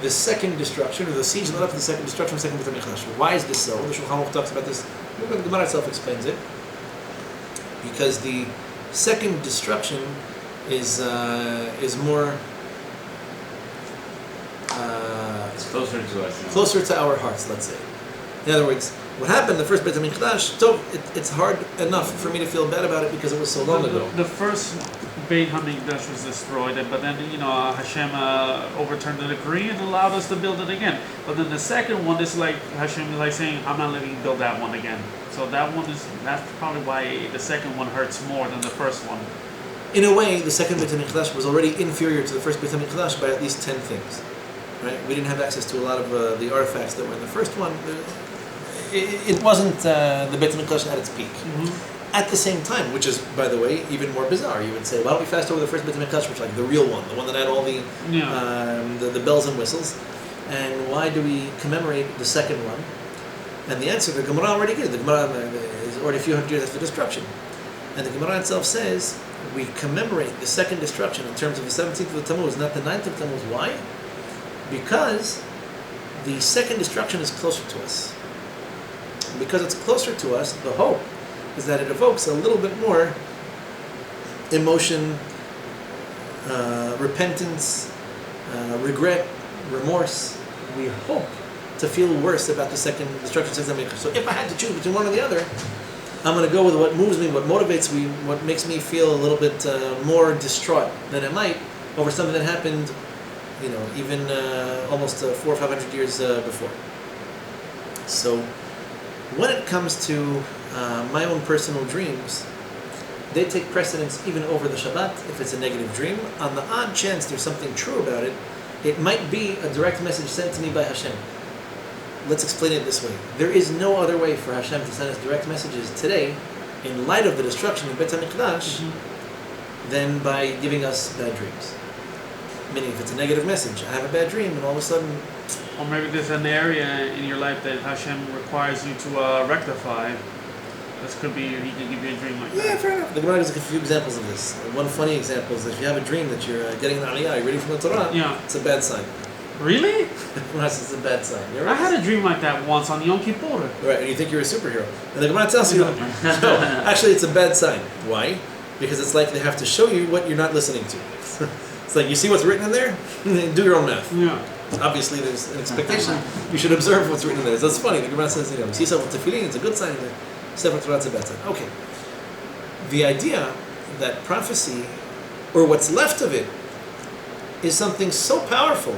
the second destruction, or the siege that led up to the second destruction of the second Beit HaMikdash. Why is this so? The Shulchan Aruch talks about this. The Gemara itself explains it. Because the second destruction is more It's closer to us. closer to our hearts, let's say. In other words, what happened the first Beit HaMikdash, it's hard enough for me to feel bad about it because it was so long ago. The first Beit HaMikdash was destroyed, but then Hashem overturned the decree and allowed us to build it again. But then the second one is like Hashem is like saying, "I'm not letting you build that one again." So that's probably why the second one hurts more than the first one. In a way, the second Beit HaMikdash was already inferior to the first Beit HaMikdash by at least 10 things. Right? We didn't have access to a lot of the artifacts that were in the first one. It wasn't the Beit HaMikdash at its peak. At the same time, which is, by the way, even more bizarre. You would say, why don't we fast over the first Beit HaMikdash, which is like the real one, the one that had all the bells and whistles, and why do we commemorate the second one? And the answer, the Gemara already gives. The Gemara is already a few hundred years after destruction. And the Gemara itself says, we commemorate the second destruction in terms of the 17th of Tammuz, not the 9th of Tammuz. Why? Because the second destruction is closer to us. Because it's closer to us, the hope is that it evokes a little bit more emotion, repentance, regret, remorse. We hope to feel worse about the second destruction. So if I had to choose between one or the other, I'm going to go with what moves me, what motivates me, what makes me feel a little bit more distraught than I might over something that happened, even almost 400 or 500 years before. So when it comes to my own personal dreams, they take precedence even over the Shabbat if it's a negative dream. On the odd chance there's something true about it, it might be a direct message sent to me by Hashem. Let's explain it this way. There is no other way for Hashem to send us direct messages today, in light of the destruction of Beit HaMikdash, than by giving us bad dreams. Meaning, if it's a negative message, I have a bad dream, and all of a sudden... Or maybe there's an area in your life that Hashem requires you to rectify. This could be, He can give you a dream like that. Yeah, fair enough. The Gemara gives a few examples of this. One funny example is that if you have a dream that you're getting an aliyah, you're reading from the Torah, it's a bad sign. Really? It's a bad sign. I had a dream like that once on Yom Kippur. Right, and you think you're a superhero. And the Gemara tells you, no, actually it's a bad sign. Why? Because it's like they have to show you what you're not listening to. It's like, you see what's written in there? Do your own math. Yeah. Obviously there's an expectation. You should observe what's written in there. That's funny. The Gemara says, you see yourself with tefillin, it's a good sign. Sefer Torah, it's a bad sign. Okay. The idea that prophecy, or what's left of it, is something so powerful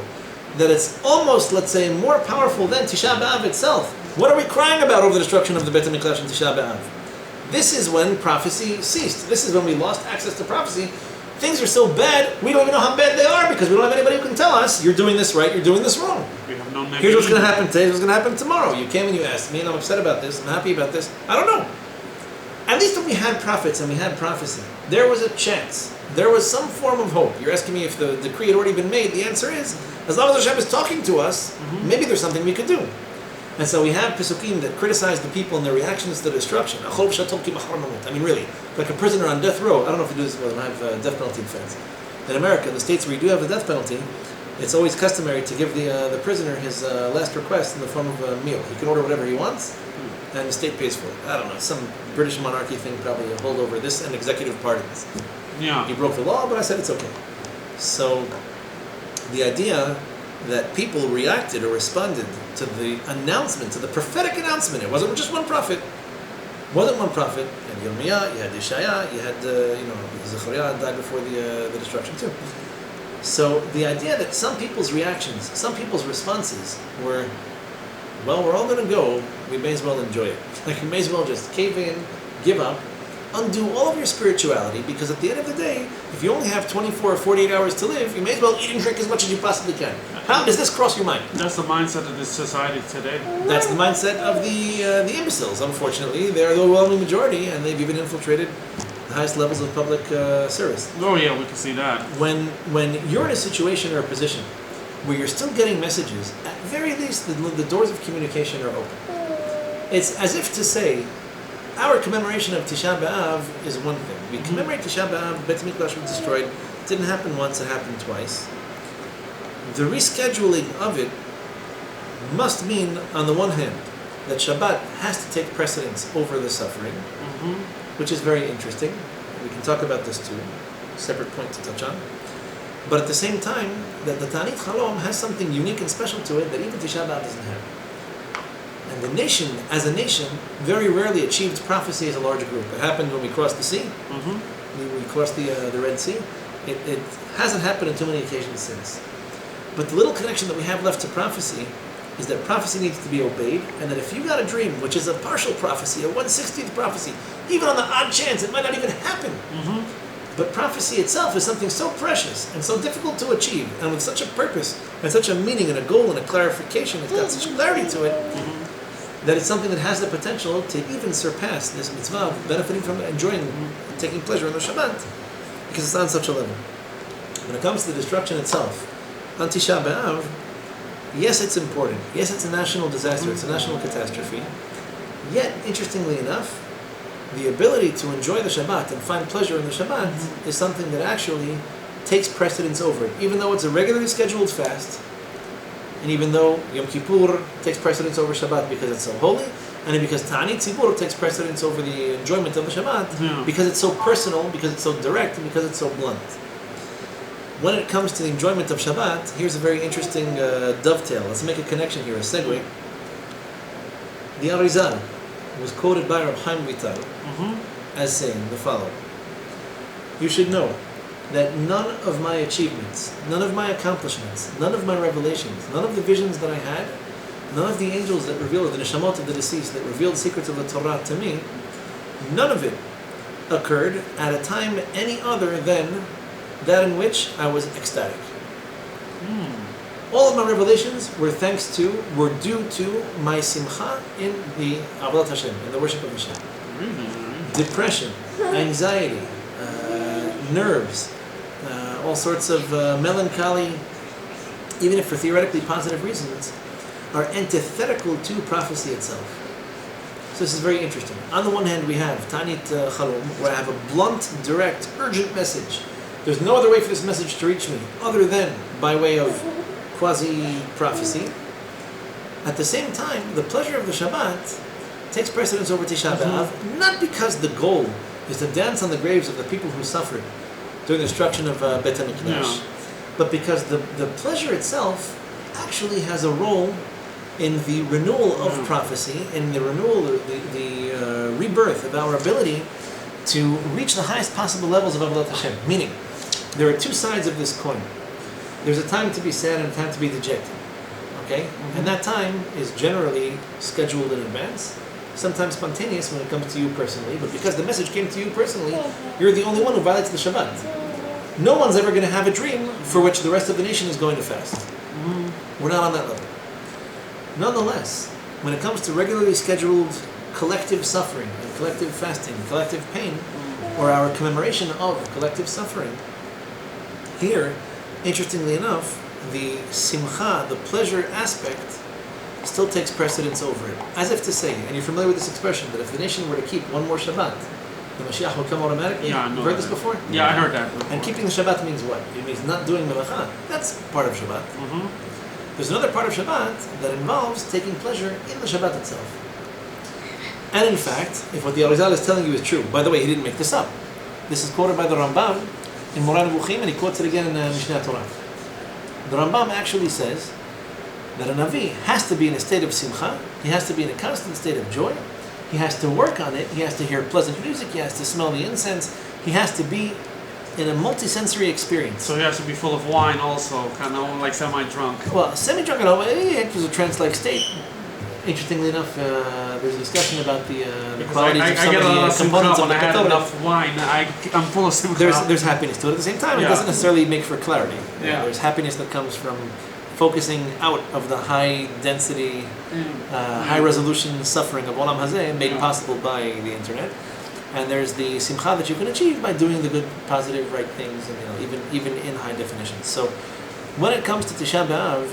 that it's almost, let's say, more powerful than Tisha B'Av itself. What are we crying about over the destruction of the Beit HaMikdash and Tisha B'Av? This is when prophecy ceased. This is when we lost access to prophecy. Things are so bad, we don't even know how bad they are because we don't have anybody who can tell us, you're doing this right, you're doing this wrong. We have no Here's what's going to happen today, here's what's going to happen tomorrow. You came and you asked me, and I'm upset about this, I'm happy about this. I don't know. At least when we had prophets and we had prophecy, there was a chance. There was some form of hope. You're asking me if the decree had already been made. The answer is, as long as Hashem is talking to us, maybe there's something we could do. And so we have Pesukim that criticize the people and their reactions to the destruction. I mean, really, like a prisoner on death row. I don't know if you do this when I have death penalty defense. In America, in the states where you do have the death penalty, it's always customary to give the prisoner his last request in the form of a meal. He can order whatever he wants, and the state pays for it. I don't know, some British monarchy thing, probably a holdover. This and executive pardons. Yeah. He broke the law, but I said it's okay. So the idea that people reacted or responded to the announcement, to the prophetic announcement. It wasn't just one prophet. It wasn't one prophet. You had Yirmiyah, you had Yeshaya, you had, Zechariah died before the destruction too. So the idea that some people's reactions, some people's responses were, well, we're all going to go, we may as well enjoy it. Like, you may as well just cave in, give up, undo all of your spirituality, because at the end of the day, if you only have 24 or 48 hours to live, you may as well eat and drink as much as you possibly can. How does this cross your mind? That's the mindset of this society today. That's the mindset of the imbeciles, unfortunately. They're the overwhelming majority, and they've even infiltrated the highest levels of public service. Oh yeah, we can see that. When you're in a situation or a position where you're still getting messages, at very least the doors of communication are open. It's as if to say, our commemoration of Tisha B'Av is one thing. We commemorate Tisha B'Av, Beit HaMikdash was destroyed. It didn't happen once, it happened twice. The rescheduling of it must mean, on the one hand, that Shabbat has to take precedence over the suffering, which is very interesting. We can talk about this too, separate point to touch on. But at the same time, that the Ta'anit Chalom has something unique and special to it that even Tisha B'Av doesn't have. And the nation, as a nation, very rarely achieved prophecy as a large group. It happened when we crossed the sea. We crossed the Red Sea. It hasn't happened on too many occasions since. But the little connection that we have left to prophecy is that prophecy needs to be obeyed, and that if you got a dream, which is a partial prophecy, a 1/60th prophecy, even on the odd chance, it might not even happen. But prophecy itself is something so precious and so difficult to achieve, and with such a purpose and such a meaning and a goal and a clarification, it's got such clarity to it, that it's something that has the potential to even surpass this mitzvah of benefiting from enjoying, taking pleasure in the Shabbat, because it's on such a level. When it comes to the destruction itself, on Tisha B'Av, yes, it's important. Yes, it's a national disaster. It's a national catastrophe. Yet, interestingly enough, the ability to enjoy the Shabbat and find pleasure in the Shabbat is something that actually takes precedence over it. Even though it's a regularly scheduled fast, and even though Yom Kippur takes precedence over Shabbat because it's so holy, and because Ta'anit Tzibur takes precedence over the enjoyment of the Shabbat, because it's so personal, because it's so direct, and because it's so blunt. When it comes to the enjoyment of Shabbat, here's a very interesting dovetail. Let's make a connection here, a segue. The Arizal was quoted by Reb Chaim Vital as saying the following: you should know that none of my achievements, none of my accomplishments, none of my revelations, none of the visions that I had, none of the angels that revealed, the neshamot of the deceased that revealed secrets of the Torah to me, none of it occurred at a time any other than that in which I was ecstatic. All of my revelations were due to my simcha in the Avodat Hashem, in the worship of Hashem. Depression, anxiety, nerves, all sorts of melancholy, even if for theoretically positive reasons, are antithetical to prophecy itself. So this is very interesting. On the one hand, we have Ta'anit Chalom, where I have a blunt, direct, urgent message. There's no other way for this message to reach me other than by way of quasi-prophecy. At the same time, the pleasure of the Shabbat takes precedence over Tisha B'Av, not because the goal is to dance on the graves of the people who suffered during the destruction of Beit HaMikdash, but because the pleasure itself actually has a role in the renewal of prophecy, in the renewal, the rebirth of our ability to reach the highest possible levels of Avodat Hashem. Meaning, there are two sides of this coin. There's a time to be sad and a time to be dejected. Okay? And that time is generally scheduled in advance, sometimes spontaneous when it comes to you personally, but because the message came to you personally, you're the only one who violates the Shabbat. No one's ever going to have a dream for which the rest of the nation is going to fast. We're not on that level. Nonetheless, when it comes to regularly scheduled collective suffering and collective fasting, collective pain, or our commemoration of collective suffering, here, interestingly enough, the simcha, the pleasure aspect, still takes precedence over it. As if to say, and you're familiar with this expression, that if the nation were to keep one more Shabbat, the Mashiach will come automatically. Yeah, I know. You've heard this before? Yeah, I heard that before. And keeping the Shabbat means what? It means not doing melacha. That's part of Shabbat. There's another part of Shabbat that involves taking pleasure in the Shabbat itself. And in fact, if what the Arizal is telling you is true, by the way, he didn't make this up. This is quoted by the Rambam in Moreh Nevuchim, and he quotes it again in Mishneh Torah. The Rambam actually says that a Navi has to be in a state of simcha, he has to be in a constant state of joy, he has to work on it, he has to hear pleasant music, he has to smell the incense, he has to be in a multi-sensory experience. So he has to be full of wine also, kind of like semi-drunk. Well, semi-drunk, it was a trance-like state. Interestingly enough, there's a discussion about the qualities of some get of a lot the of components simcha of the when I had Torah. enough wine. I'm full of simcha. There's happiness to it. At the same time, it Yeah. doesn't necessarily make for clarity. Yeah. There's happiness that comes from focusing out of the high density, high resolution suffering of Olam Hazeh made possible by the internet. And there's the simcha that you can achieve by doing the good, positive, right things, and even in high definition. So, when it comes to Tisha B'Av,